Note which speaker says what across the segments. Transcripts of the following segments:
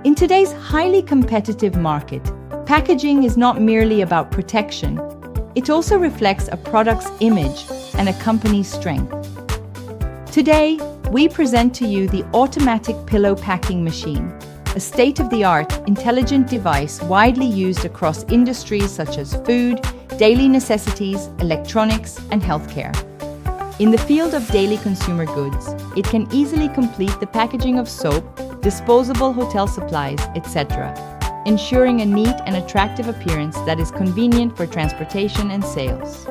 Speaker 1: In today's highly competitive market, packaging is not merely about protection. It also reflects a product's image and a company's strength. Today, we present to you the automatic pillow packing machine, a state-of-the-art, intelligent device widely used across industries such as food, daily necessities, electronics, and healthcare. In the field of daily consumer goods, it can easily complete the packaging of soap, disposable hotel supplies, etc., ensuring a neat and attractive appearance that is convenient for transportation and sales.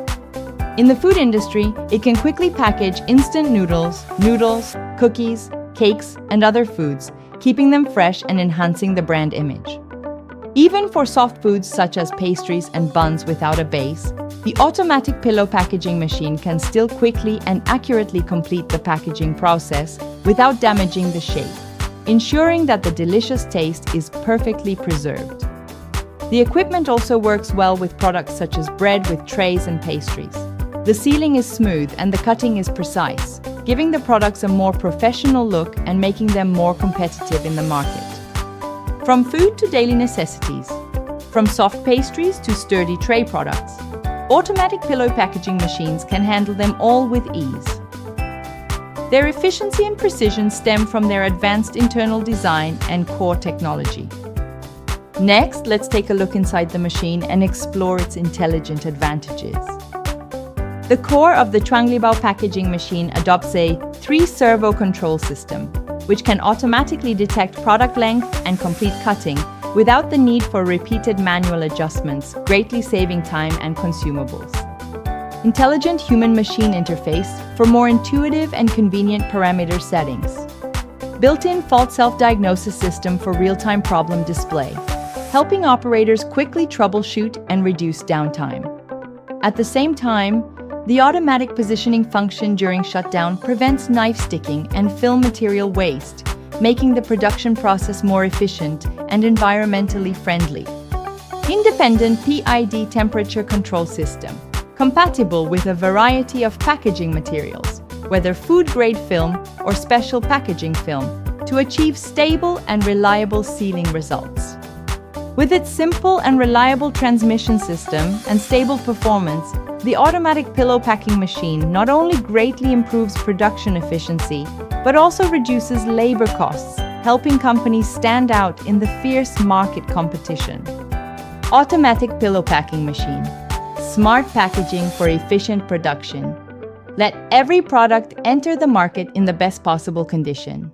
Speaker 1: In the food industry, it can quickly package instant noodles, cookies, cakes, and other foods, keeping them fresh and enhancing the brand image. Even for soft foods such as pastries and buns without a base, the automatic pillow packaging machine can still quickly and accurately complete the packaging process without damaging the shape, ensuring that the delicious taste is perfectly preserved. The equipment also works well with products such as bread with trays and pastries. The sealing is smooth and the cutting is precise, giving the products a more professional look and making them more competitive in the market. From food to daily necessities, from soft pastries to sturdy tray products, automatic pillow packaging machines can handle them all with ease. Their efficiency and precision stem from their advanced internal design and core technology. Next, let's take a look inside the machine and explore its intelligent advantages. The core of the Bao packaging machine adopts a three-servo control system, which can automatically detect product length and complete cutting without the need for repeated manual adjustments, greatly saving time and consumables. Intelligent human-machine interface for more intuitive and convenient parameter settings. Built-in fault self-diagnosis system for real-time problem display, helping operators quickly troubleshoot and reduce downtime. At the same time, the automatic positioning function during shutdown prevents knife sticking and film material waste, making the production process more efficient and environmentally friendly. Independent PID temperature control system, compatible with a variety of packaging materials, whether food-grade film or special packaging film, to achieve stable and reliable sealing results. With its simple and reliable transmission system and stable performance, the automatic pillow packing machine not only greatly improves production efficiency, but also reduces labor costs, helping companies stand out in the fierce market competition. Automatic pillow packing machine. Smart packaging for efficient production. Let every product enter the market in the best possible condition.